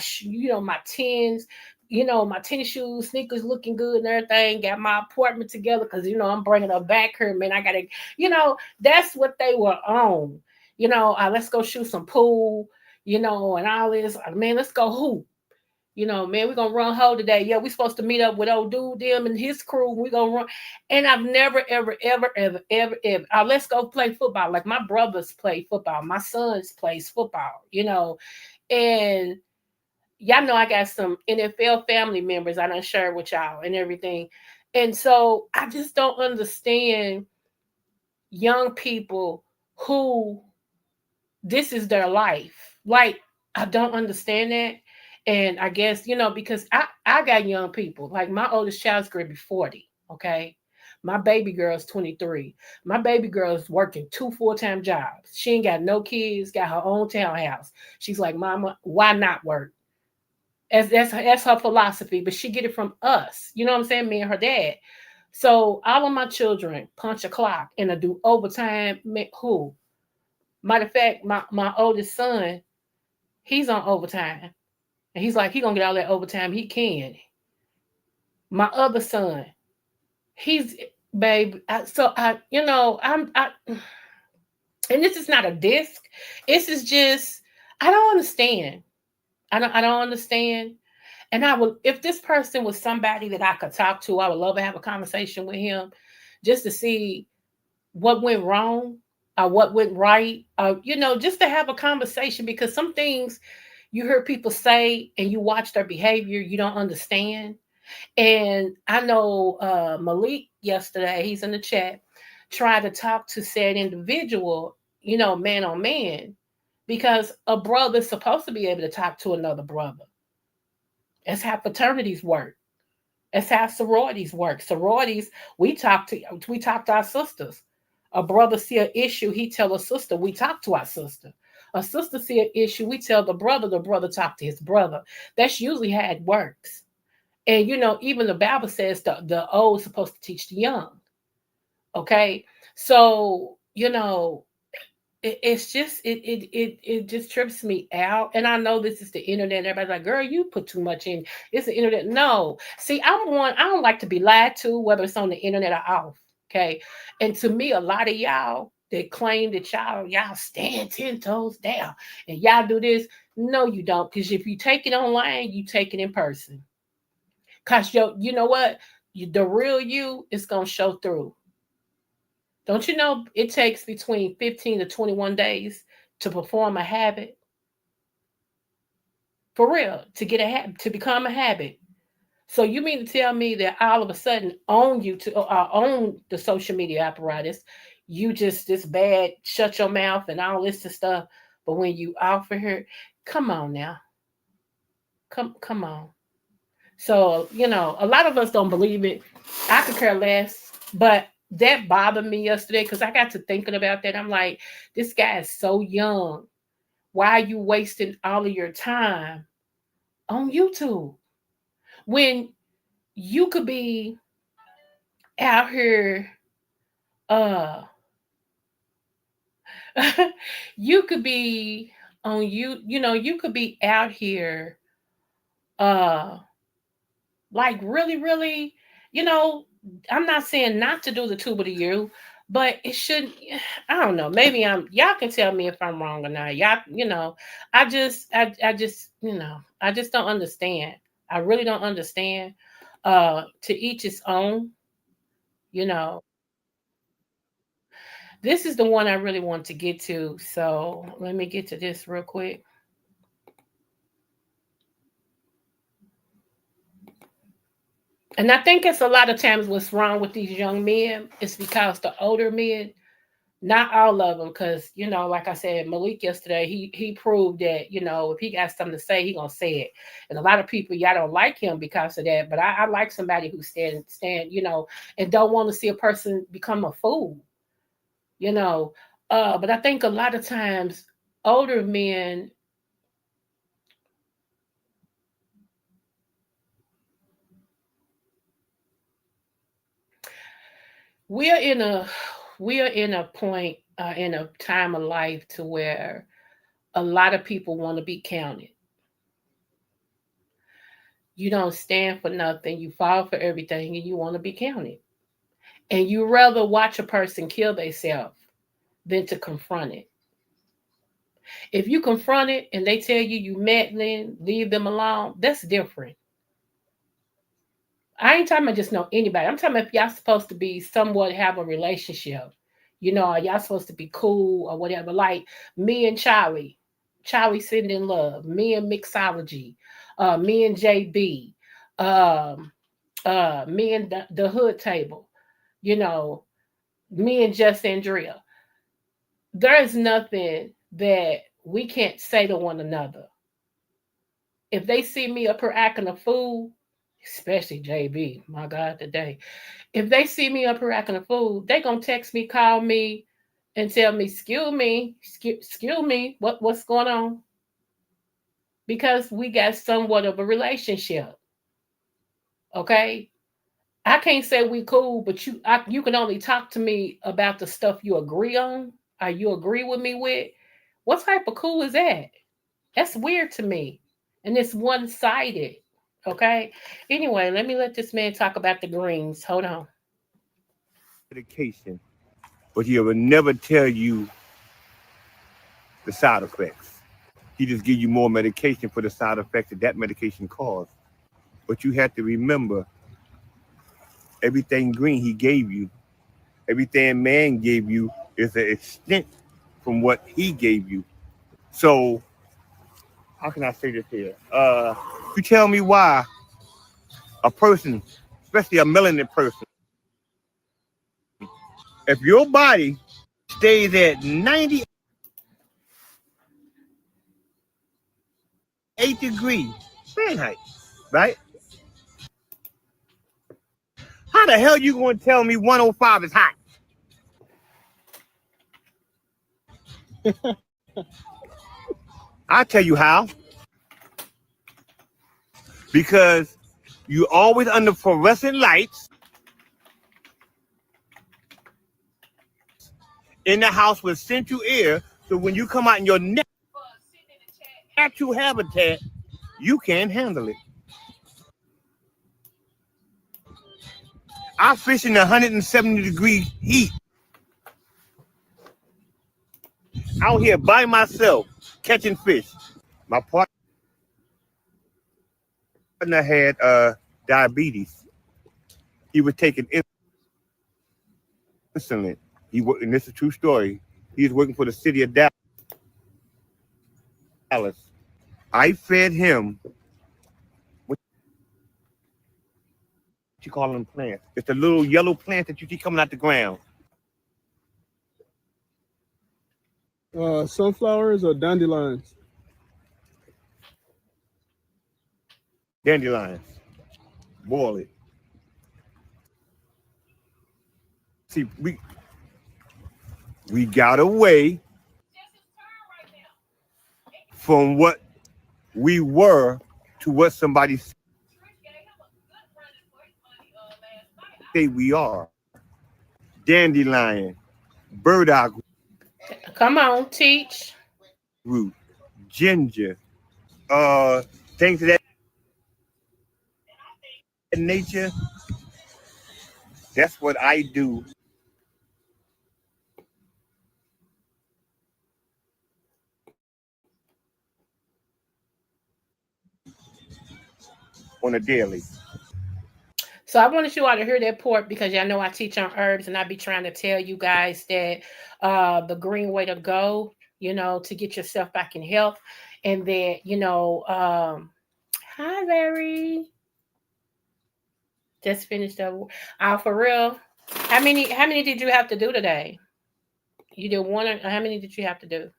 my tins, my tennis shoes, sneakers looking good and everything, got my apartment together because I'm bringing her back here, man. I gotta, that's what they were on. Let's go shoot some pool, and all this. Man, let's go hoop. Man, we're gonna run hole today. Yeah, we supposed to meet up with old dude them and his crew. We're gonna run. And I've never, ever, let's go play football. Like my brothers play football, my sons plays football, and y'all know I got some NFL family members I done share with y'all and everything. And so I just don't understand young people who this is their life. Like, I don't understand that. And I guess, because I got young people. Like my oldest child's going to be 40. Okay. My baby girl's 23. My baby girl's working 2 full-time jobs. She ain't got no kids, got her own townhouse. She's like, Mama, why not work? That's her philosophy, but she get it from us. You know what I'm saying? Me and her dad. So all of my children punch a clock and do overtime. Who? Matter of fact, my oldest son, he's on overtime. And he's like, he gonna get all that overtime he can. My other son, he's babe. And this is not a disc. This is just, I don't understand. I don't understand. And I would, if this person was somebody that I could talk to, I would love to have a conversation with him just to see what went wrong or what went right. Just to have a conversation, because some things you hear people say and you watch their behavior, you don't understand. And I know Malik yesterday, he's in the chat, tried to talk to said individual, man on man, because a brother's supposed to be able to talk to another brother. That's how fraternities work. That's how sororities work. Sororities, we talk to our sisters. A brother see an issue, he tell a sister, we talk to our sister. A sister see an issue, we tell the brother talk to his brother. That's usually how it works. And even the Bible says the old is supposed to teach the young. Okay, so it's just it just trips me out. And I know this is the internet. Everybody's like, girl, you put too much in. It's the internet. No, see, I don't like to be lied to, whether it's on the internet or off. Okay. And to me, a lot of y'all that claim that y'all stand 10 toes down and y'all do this. No, you don't. Because if you take it online, you take it in person. Because you know what? The real you is going to show through. Don't you know it takes between 15 to 21 days to perform a habit? For real, to get a habit, to become a habit. So you mean to tell me that all of a sudden own the social media apparatus, you just this bad, shut your mouth and all this and stuff. But when you offer her, come on now. Come on. So, a lot of us don't believe it. I could care less. But that bothered me yesterday because I got to thinking about that. I'm like, this guy is so young. Why are you wasting all of your time on YouTube? When you could be out here, you could be on you could be out here, like really, really, I'm not saying not to do the tube of the year, but it shouldn't. I don't know. Maybe y'all can tell me if I'm wrong or not. Y'all, I just don't understand. I really don't understand. To each his own, you know. This is the one I really want to get to. So let me get to this real quick. And I think it's a lot of times what's wrong with these young men is because the older men, not all of them, because like I said, Malik yesterday, he proved that if he got something to say, he gonna say it. And a lot of people, y'all don't like him because of that. But I like somebody who stand, and don't want to see a person become a fool. But I think a lot of times older men, we are in a point, in a time of life to where a lot of people want to be counted. You don't stand for nothing, you fall for everything, and you want to be counted. And you rather watch a person kill themselves than to confront it. If you confront it and they tell you meddling, leave them alone, that's different. I ain't talking about just know anybody. I'm talking about if y'all supposed to be somewhat have a relationship. Are y'all supposed to be cool or whatever? Like me and Charlie sitting in love, me and Mixology, me and JB, me and the Hood Table, me and Just Andrea. There is nothing that we can't say to one another. If they see me up here acting a fool, especially JB, my God, today. If they see me up here acting a fool, they gonna text me, call me, and tell me, excuse me, what's going on? Because we got somewhat of a relationship. Okay? I can't say we cool, but you can only talk to me about the stuff you agree on or you agree with me with. What type of cool is that? That's weird to me. And it's one-sided. Okay. Anyway, let me let this man talk about the greens. Hold on. Medication, but he will never tell you the side effects. He just give you more medication for the side effects that medication causes. But you have to remember, everything green he gave you, everything man gave you is an extent from what he gave you. So, how can I say this here? You tell me why a person, especially a melanin person, if your body stays at 98 degrees Fahrenheit, right? How the hell you going to tell me 105 is hot? I'll tell you how. Because you always under fluorescent lights in the house with central air, so when you come out in your natural habitat, you can't handle it. I fish in 170-degree heat. Out here by myself, catching fish. My partner had diabetes. He was taking insulin. And this is a true story. He was working for the city of Dallas. I fed him what you call them plants. It's a little yellow plant that you see coming out the ground. Sunflowers or dandelions? Dandelions. Boil it. See, we got away from what we were to what somebody say we are. Dandelion, burdock Come on, teach. root, ginger, things of that nature. That's what I do. On a daily. So I wanted you all to hear that part because y'all know I teach on herbs and I be trying to tell you guys that the green way to go, you know, to get yourself back in health. And that, you know, hi, Larry. Just finished up. For real. How many did you have to do today? You did one, or how many did you have to do?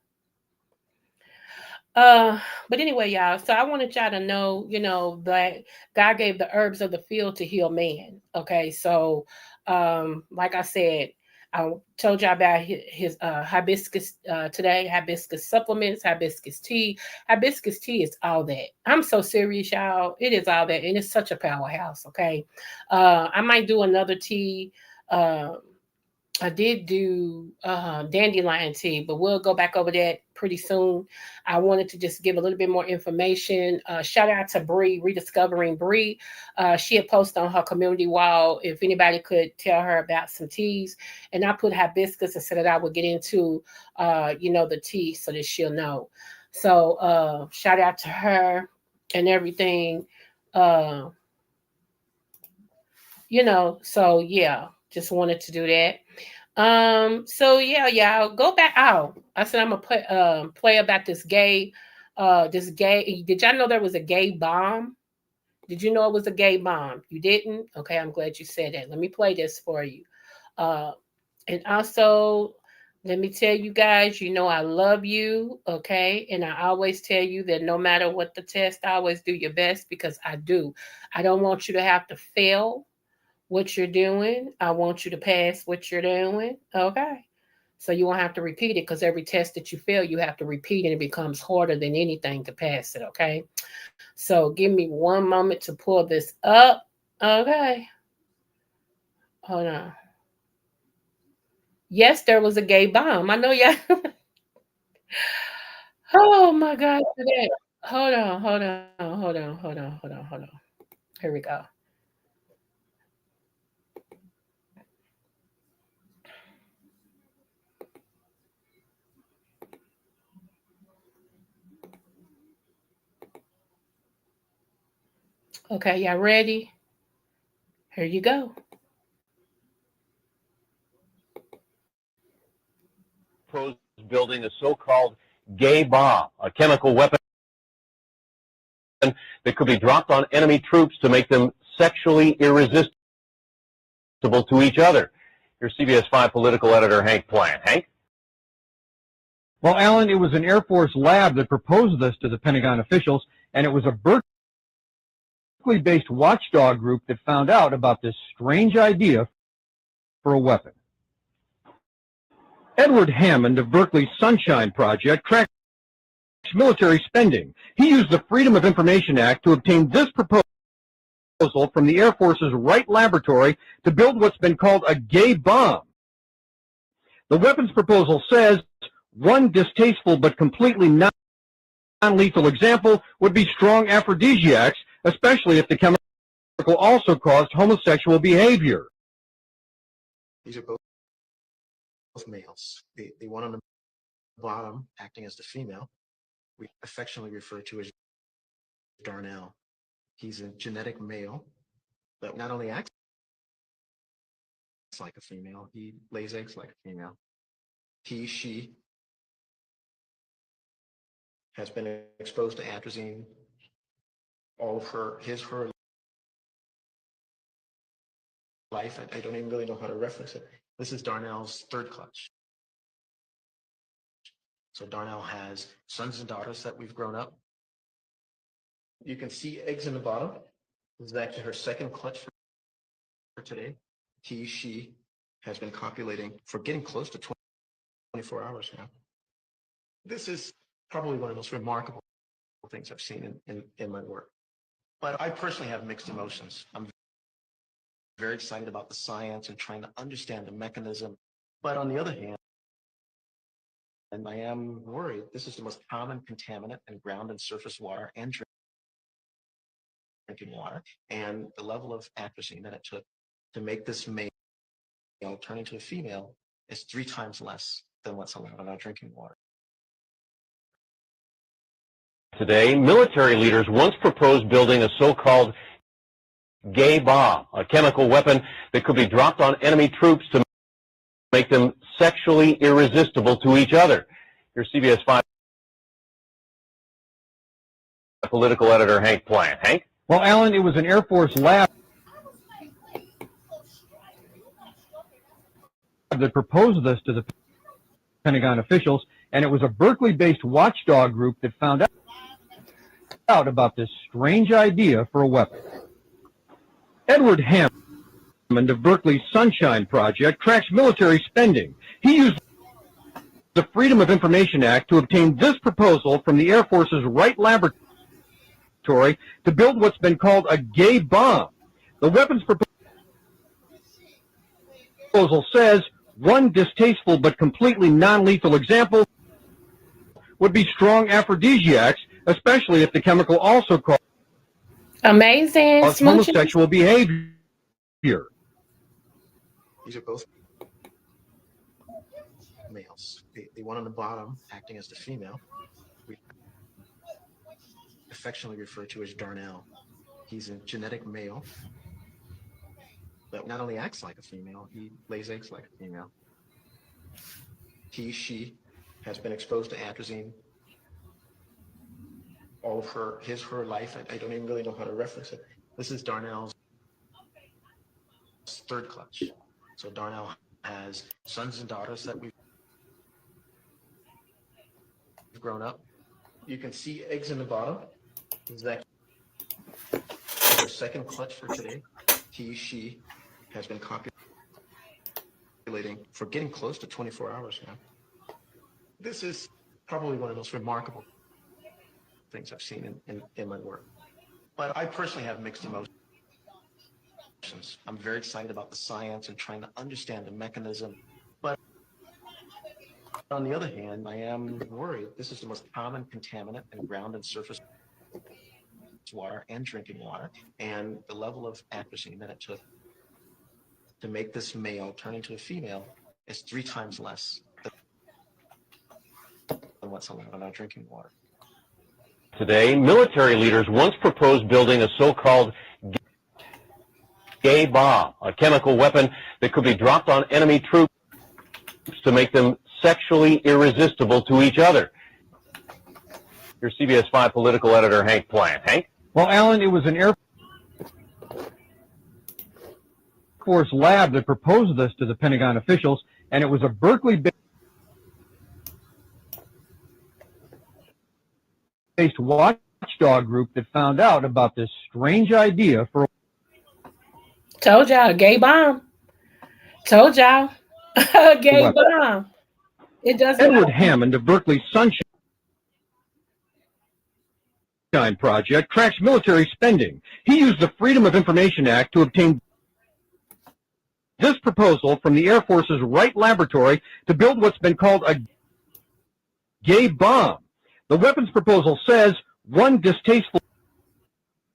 But anyway, y'all, so I wanted y'all to know, you know, that God gave the herbs of the field to heal man. Okay, so like I said, I told y'all about his hibiscus today, hibiscus supplements, hibiscus tea. Hibiscus tea is all that. I'm so serious, y'all. It is all that, and it's such a powerhouse. Okay, I might do another tea. I did do dandelion tea, but we'll go back over that pretty soon. I wanted to just give a little bit more information. Shout out to Bree, Rediscovering Bree. She had posted on her community wall if anybody could tell her about some teas. And I put hibiscus and said that I would get into, you know, the tea so that she'll know. So shout out to her and everything. You know, so yeah. Just wanted to do that. So yeah, y'all go back out. I said I'm gonna play about this gay. Did y'all know there was a GayBomb? Did you know it was a GayBomb? You didn't? Okay, I'm glad you said that. Let me play this for you. And also, let me tell you guys, you know I love you, okay? And I always tell you that no matter what the test, I always do your best because I do. I don't want you to have to fail what you're doing. I want you to pass what you're doing. Okay. So you won't have to repeat it because every test that you fail, you have to repeat and it becomes harder than anything to pass it. Okay. So give me one moment to pull this up. Okay. Hold on. Yes, there was a GayBomb. I know y'all. Oh my God. Today. Hold on. Here we go. Okay, y'all ready? Here you go. Building a so-called GayBomb, a chemical weapon that could be dropped on enemy troops to make them sexually irresistible to each other. Here's CBS 5 political editor Hank Plant. Hank? Well, Alan, it was an Air Force lab that proposed this to the Pentagon officials, and it was a Berkeley-based watchdog group that found out about this strange idea for a weapon. Edward Hammond of Berkeley's Sunshine Project tracked military spending. He used the Freedom of Information Act to obtain this proposal from the Air Force's Wright Laboratory to build what's been called a GayBomb. The weapons proposal says one distasteful but completely non-lethal example would be strong aphrodisiacs, especially if the chemical also caused homosexual behavior. These are both males. The one on the bottom, acting as the female, we affectionately refer to as Darnell. He's a genetic male that not only acts like a female, he lays eggs like a female. She has been exposed to atrazine all of her life. I don't even really know how to reference it. This is Darnell's third clutch. So Darnell has sons and daughters that we've grown up. You can see eggs in the bottom. This is actually her second clutch for today. She has been copulating for getting close to 24 hours now. This is probably one of the most remarkable things I've seen in my work. But I personally have mixed emotions. I'm very excited about the science and trying to understand the mechanism. But on the other hand, and I am worried, this is the most common contaminant in ground and surface water and drinking water. And the level of atrazine that it took to make this male turn into a female is 3 times less than what's allowed in our drinking water. Today, military leaders once proposed building a so-called GayBomb, a chemical weapon that could be dropped on enemy troops to make them sexually irresistible to each other. Here's CBS 5 political editor Hank Plant. Hank? Well, Alan, it was an Air Force lab that proposed this to the Pentagon officials, and it was a Berkeley-based watchdog group that found out about this strange idea for a weapon. Edward Hammond of Berkeley's Sunshine Project tracks military spending. He used the Freedom of Information Act to obtain this proposal from the Air Force's Wright Laboratory to build what's been called a gay bomb. The weapons proposal says one distasteful but completely non-lethal example would be strong aphrodisiacs, especially if the chemical also causes amazing homosexual behavior. These are both males. The one on the bottom, acting as the female, we affectionately refer to as Darnell. He's a genetic male that not only acts like a female, he lays eggs like a female. She has been exposed to atrazine all of her life. I don't even really know how to reference it. This is Darnell's third clutch. So Darnell has sons and daughters that we've grown up. You can see eggs in the bottom. This is actually her second clutch for today. She has been copulating for getting close to 24 hours now. This is probably one of the most remarkable things I've seen in my work. But I personally have mixed emotions. I'm very excited about the science and trying to understand the mechanism. But on the other hand, I am worried. This is the most common contaminant in ground and surface water and drinking water. And the level of atrazine that it took to make this male turn into a female is 3 times less than what's allowed in our drinking water. Today, military leaders once proposed building a so-called GayBomb, a chemical weapon that could be dropped on enemy troops to make them sexually irresistible to each other. Here's CBS 5 political editor Hank Plant. Hank? Well, Alan, it was an Air Force lab that proposed this to the Pentagon officials, and it was a Berkeley-based watchdog group that found out about this strange idea for. Told y'all, gay bomb. Told y'all, gay bomb. It doesn't. Edward Hammond of Berkeley's Sunshine Project tracks military spending. He used the Freedom of Information Act to obtain this proposal from the Air Force's Wright Laboratory to build what's been called a gay bomb. The weapons proposal says one distasteful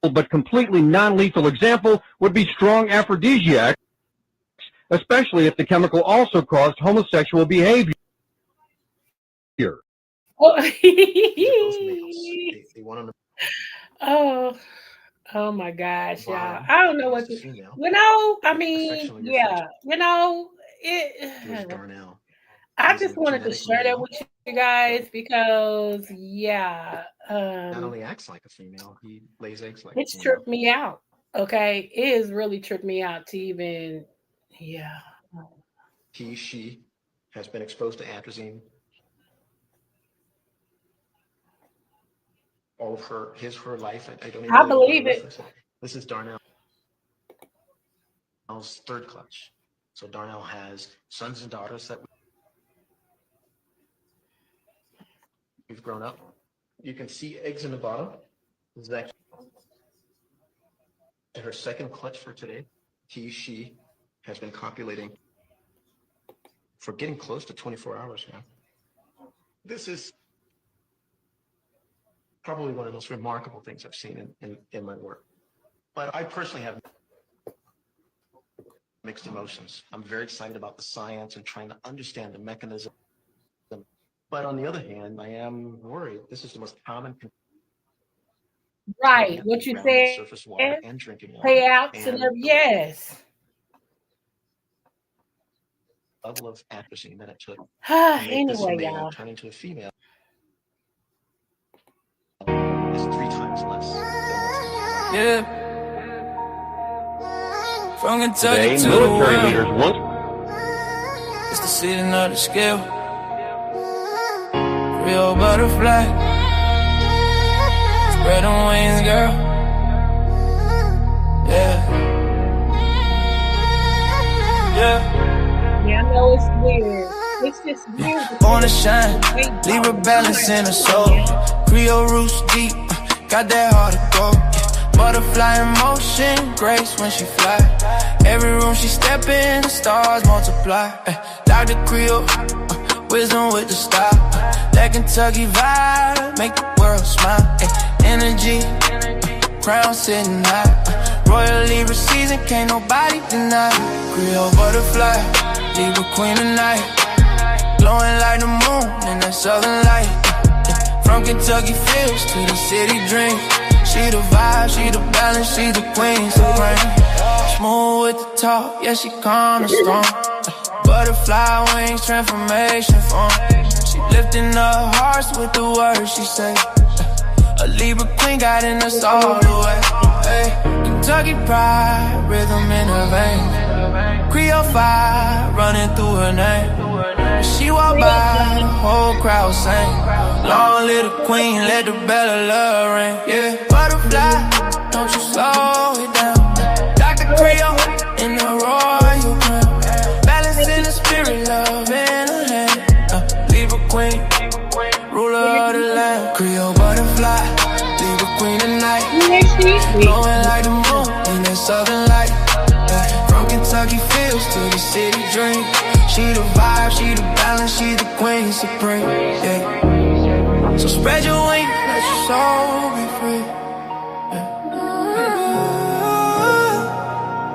but completely non-lethal example would be strong aphrodisiacs, especially if the chemical also caused homosexual behavior. Oh, They want them oh my gosh, y'all. bottom I don't know what against to, the female. I mean, Affectionately yeah, to his it. Darnell. I He's just a wanted to genetic share that male. with you guys because, yeah, Not only acts like a female, he lays eggs like a it's female. tripped me out. Okay, it has really tripped me out to even, yeah. She has been exposed to atrazine all of her life. I don't even I really know how to believe it. reference it. This is Darnell's third clutch. So Darnell has sons and daughters that we've grown up. You can see eggs in the bottom. This is actually her second clutch for today. She has been copulating for getting close to 24 hours now. This is probably one of the most remarkable things I've seen in my work. But I personally have mixed emotions. I'm very excited about the science and trying to understand the mechanism. But on the other hand, I am worried. This is the most common Right, what you found in said, surface water and drinking water. payouts and And yes. level of atrazine that it took to make this Anyway, male y'all. turn into a female is 3 times less than what's in Yeah. From Kentucky Today, to the military world, leaders want it's the sitting of the scale. Real butterfly, spread them wings, girl. Yeah. Yeah, I know it's weird. It's just weird. Born to shine, Libra balance in her soul. Creole roots deep, got that heart of gold. Butterfly in motion, grace when she fly. Every room she step in, the stars multiply. Dr.Creole, wisdom with the style. That Kentucky vibe, make the world smile. Energy, crown sitting high. Royal Libra season, can't nobody deny. Creole butterfly, Libra queen tonight. Glowing like the moon in that southern light. From Kentucky fields to the city dream. She the vibe, she the balance, she the queen supreme. Smooth with the talk, yeah, she cornerstone. Butterfly wings, transformation form. She lifting up hearts with the words she say. A Libra queen guiding us all the way. Hey, Kentucky pride, rhythm in her vein. Creole fire running through her name. She walk by, the whole crowd sing. Long little queen, let the bell of love ring. Yeah, butterfly, don't you slow it down. Dr.Creole in the royal crown. Balance in the spirit, love in her hand. Libra queen, ruler of the land. Creole butterfly, Libra queen tonight. Glowing like the moon in that southern light. From Kentucky fields to the city dream. She the vibe, she the balance, she the queen supreme. Yeah. So spread your wings, let your soul be free.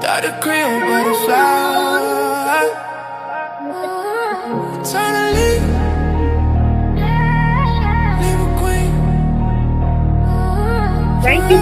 Dr.Creole butterfly. Eternally, Libra queen. Thank you,